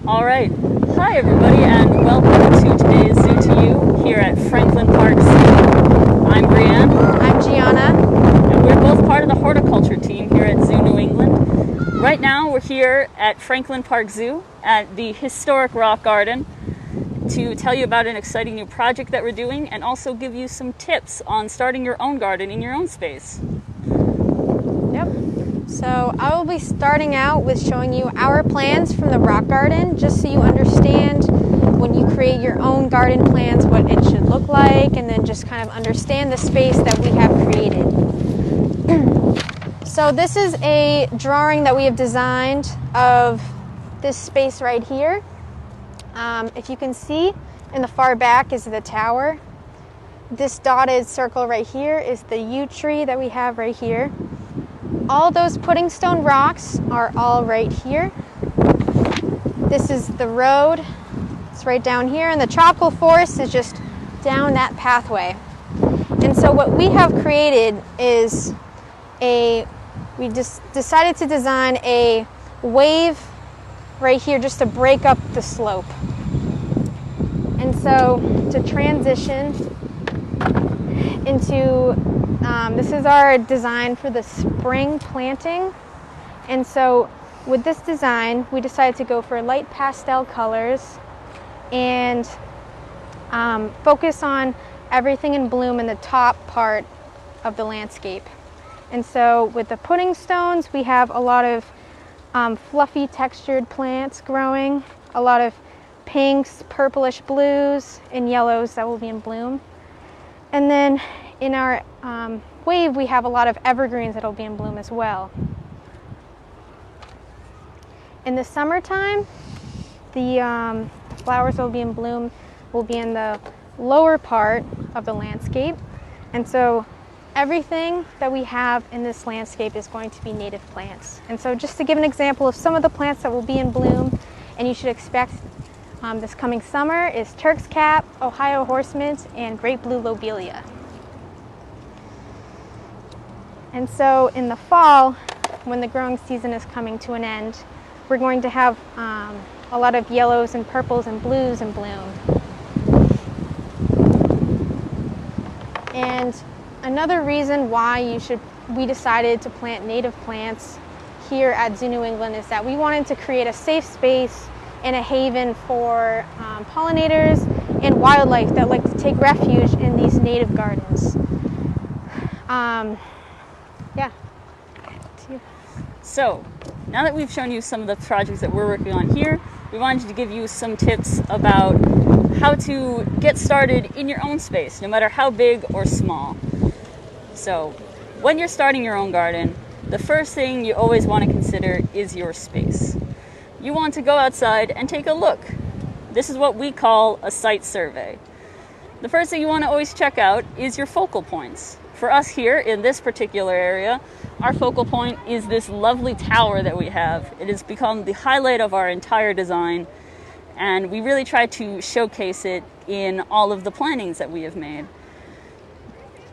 All right. Hi, everybody, and welcome to today's Zoo to You here at Franklin Park Zoo. I'm Brianne. I'm Gianna. And we're both part of the Horticulture Team here at Zoo New England. Right now, we're here at Franklin Park Zoo at the historic Rock Garden to tell you about an exciting new project that we're doing and also give you some tips on starting your own garden in your own space. Yep. So I will be starting out with showing you our plans from the rock garden, just so you understand when you create your own garden plans what it should look like, and then just kind of understand the space that we have created. So this is a drawing that we have designed of this space right here. If you can see, in the far back is the tower. This dotted circle right here is the yew tree that we have right here. All those pudding stone rocks are all right here. This is the road. It's right down here, and the tropical forest is just down that pathway. And so what we have created is we just decided to design a wave right here just to break up the slope. And so to transition into, this is our design for the spring planting. And so with this design, we decided to go for light pastel colors and focus on everything in bloom in the top part of the landscape. And so with the pudding stones, we have a lot of fluffy textured plants growing, a lot of pinks, purplish blues, and yellows that will be in bloom. And then in our wave, we have a lot of evergreens that will be in bloom as well. In the summertime, the flowers that will be in bloom will be in the lower part of the landscape. And so everything that we have in this landscape is going to be native plants. And so just to give an example of some of the plants that will be in bloom and you should expect this coming summer is Turk's Cap, Ohio Horsemint, and Great Blue Lobelia. And so in the fall, when the growing season is coming to an end, we're going to have a lot of yellows and purples and blues in bloom. And another reason why we decided to plant native plants here at Zoo New England is that we wanted to create a safe space and a haven for pollinators and wildlife that like to take refuge in these native gardens. Yeah. So, now that we've shown you some of the projects that we're working on here, we wanted to give you some tips about how to get started in your own space, no matter how big or small. So, when you're starting your own garden, the first thing you always want to consider is your space. You want to go outside and take a look. This is what we call a site survey. The first thing you want to always check out is your focal points. For us here in this particular area, our focal point is this lovely tower that we have. It has become the highlight of our entire design, and we really try to showcase it in all of the plantings that we have made.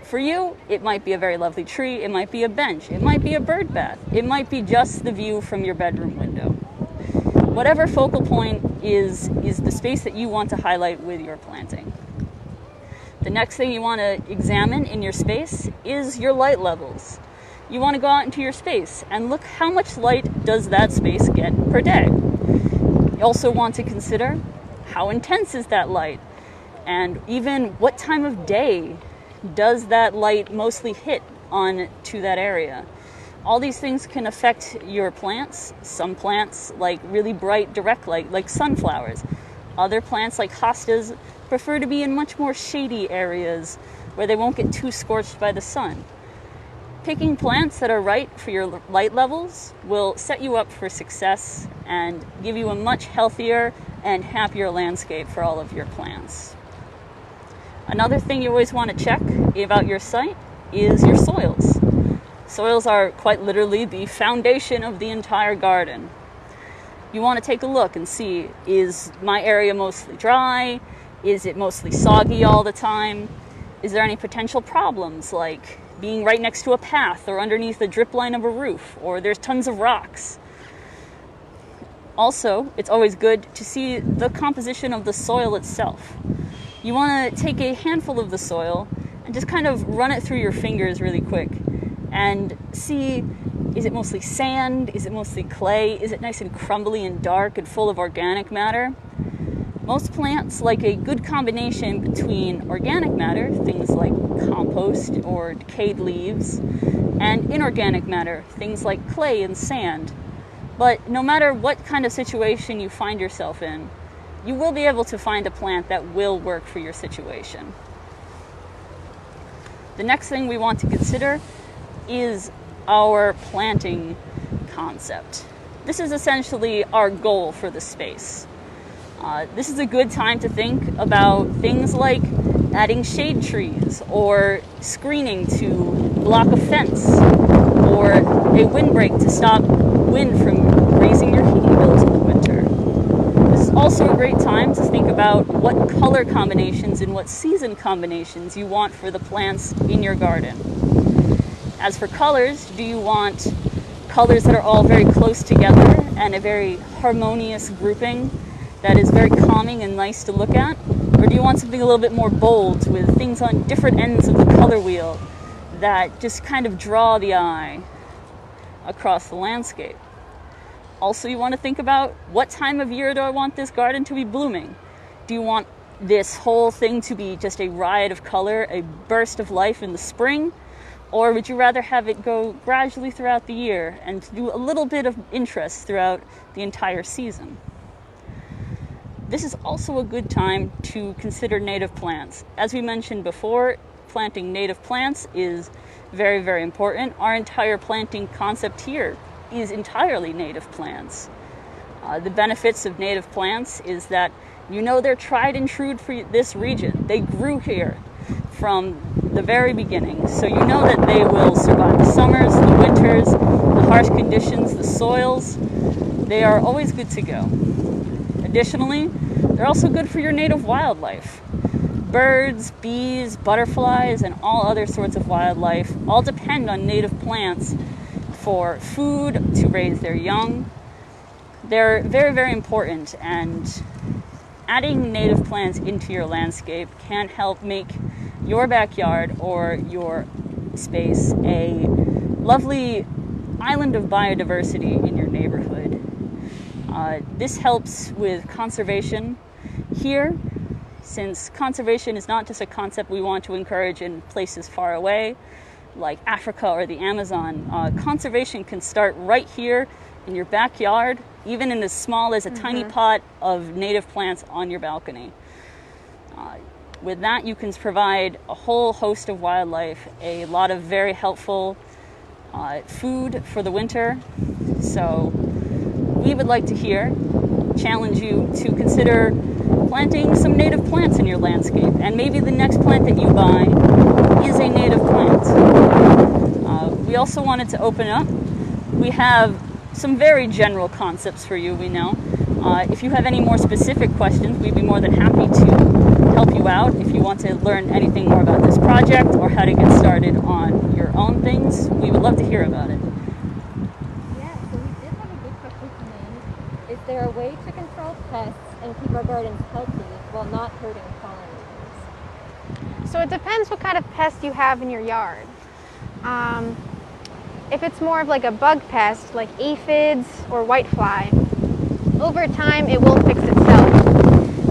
For you, it might be a very lovely tree, it might be a bench, it might be a bird bath, it might be just the view from your bedroom window. Whatever focal point is the space that you want to highlight with your planting. The next thing you want to examine in your space is your light levels. You want to go out into your space and look how much light does that space get per day. You also want to consider how intense is that light, and even what time of day does that light mostly hit on to that area. All these things can affect your plants. Some plants like really bright direct light, like sunflowers. Other plants like hostas prefer to be in much more shady areas where they won't get too scorched by the sun. Picking plants that are right for your light levels will set you up for success and give you a much healthier and happier landscape for all of your plants. Another thing you always want to check about your site is your soils. Soils are quite literally the foundation of the entire garden. You want to take a look and see, is my area mostly dry? Is it mostly soggy all the time? Is there any potential problems like being right next to a path or underneath the drip line of a roof, or there's tons of rocks? Also, it's always good to see the composition of the soil itself. You want to take a handful of the soil and just kind of run it through your fingers really quick and see, is it mostly sand? Is it mostly clay? Is it nice and crumbly and dark and full of organic matter? Most plants like a good combination between organic matter, things like compost or decayed leaves, and inorganic matter, things like clay and sand. But no matter what kind of situation you find yourself in, you will be able to find a plant that will work for your situation. The next thing we want to consider is our planting concept. This is essentially our goal for the space. This is a good time to think about things like adding shade trees or screening to block a fence or a windbreak to stop wind from raising your heating bills in the winter. This is also a great time to think about what color combinations and what season combinations you want for the plants in your garden. As for colors, do you want colors that are all very close together and a very harmonious grouping that is very calming and nice to look at? Or do you want something a little bit more bold with things on different ends of the color wheel that just kind of draw the eye across the landscape? Also, you want to think about, what time of year do I want this garden to be blooming? Do you want this whole thing to be just a riot of color, a burst of life in the spring? Or would you rather have it go gradually throughout the year and do a little bit of interest throughout the entire season? This is also a good time to consider native plants. As we mentioned before, planting native plants is very, very important. Our entire planting concept here is entirely native plants. The benefits of native plants is that they're tried and true for this region. They grew here from the very beginning, so you know that they will survive the summers, the winters, the harsh conditions, the soils. They are always good to go. Additionally, they're also good for your native wildlife. Birds, bees, butterflies, and all other sorts of wildlife all depend on native plants for food, to raise their young. They're very, very important, and adding native plants into your landscape can help make your backyard or your space a lovely island of biodiversity in your neighborhood. This helps with conservation here, since conservation is not just a concept we want to encourage in places far away, like Africa or the Amazon. Conservation can start right here in your backyard, even in as small as a tiny pot of native plants on your balcony. With that, you can provide a whole host of wildlife, a lot of very helpful food for the winter. So we would like to challenge you to consider planting some native plants in your landscape, and maybe the next plant that you buy is a native plant. We also wanted to open up. We have some very general concepts for you, we know. If you have any more specific questions, we'd be more than happy to help you out. If you want to learn anything more about this project or how to get started on your own things, we would love to hear about it. Yeah, so we did have a good question come in. Is there a way to control pests and keep our gardens healthy while not hurting pollinators? So it depends what kind of pest you have in your yard. If it's more of like a bug pest, like aphids or whitefly, over time it will fix itself.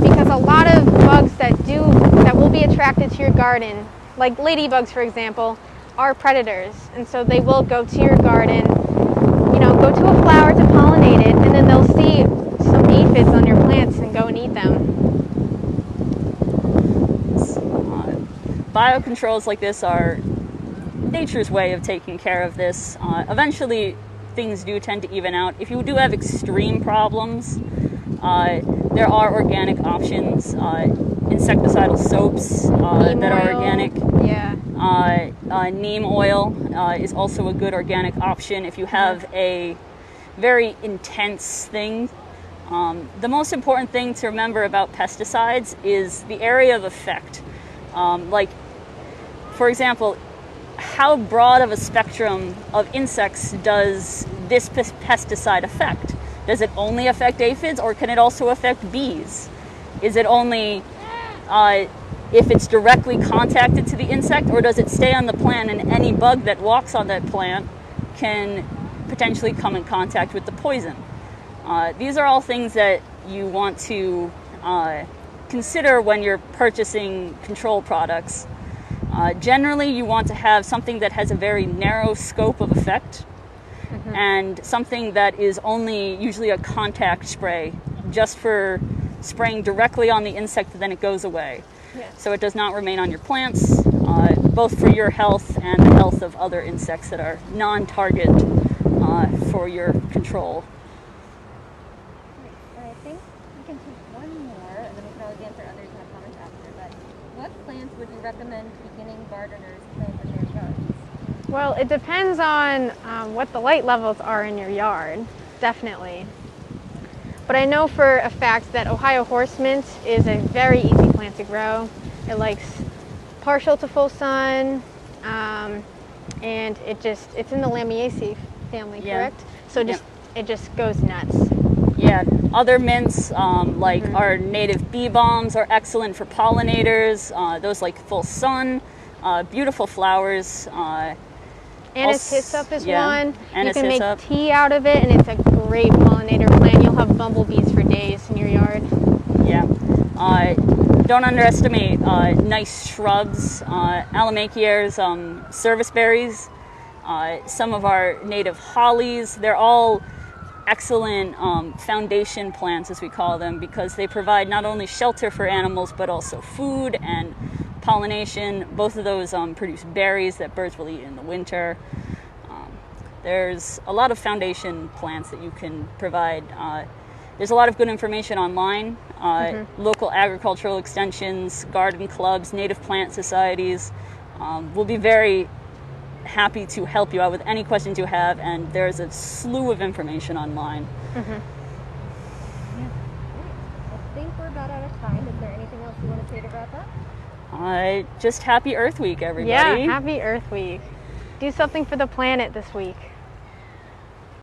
Because a lot of bugs that will be attracted to your garden, like ladybugs for example, are predators. And so they will go to your garden, go to a flower to pollinate it, and then they'll see some aphids on your plants and go and eat them. Biocontrols like this are nature's way of taking care of this. Eventually, things do tend to even out. If you do have extreme problems, there are organic options, insecticidal soaps that are organic. Yeah. Neem oil is also a good organic option if you have a very intense thing. The most important thing to remember about pesticides is the area of effect. Like, for example, how broad of a spectrum of insects does this pesticide affect? Does it only affect aphids, or can it also affect bees? Is it only if it's directly contacted to the insect, or does it stay on the plant and any bug that walks on that plant can potentially come in contact with the poison? These are all things that you want to consider when you're purchasing control products. Generally, you want to have something that has a very narrow scope of effect, and something that is only usually a contact spray, just for spraying directly on the insect and then it goes away. Yes. So it does not remain on your plants, both for your health and the health of other insects that are non-target for your control. I think we can take one more, and then we can always answer others in the comments after. But what plants would you recommend beginning gardeners plant in their yards? Well, it depends on what the light levels are in your yard, definitely. But I know for a fact that Ohio horse mint is a very easy plant to grow. It likes partial to full sun, and it's in the Lamiaceae family, correct? So it just goes nuts. Yeah, other mints like our native bee balms are excellent for pollinators. Those like full sun, beautiful flowers. Anise hyssop is one. Anise you can hyssop. make tea out of it, and it's a great pollinator plant. You'll have bumblebees for days in your yard. Yeah. Don't underestimate nice shrubs. Alamachiers, service berries, some of our native hollies. They're all excellent foundation plants, as we call them, because they provide not only shelter for animals, but also food and pollination. Both of those produce berries that birds will eat in the winter. There's a lot of foundation plants that you can provide. There's a lot of good information online. Local agricultural extensions, garden clubs, native plant societies will be very happy to help you out with any questions you have, and there's a slew of information online. Yeah. I think we're about out of time. Is there anything else you want to say to wrap up? Just happy Earth Week, everybody. Yeah, happy Earth Week. Do something for the planet this week.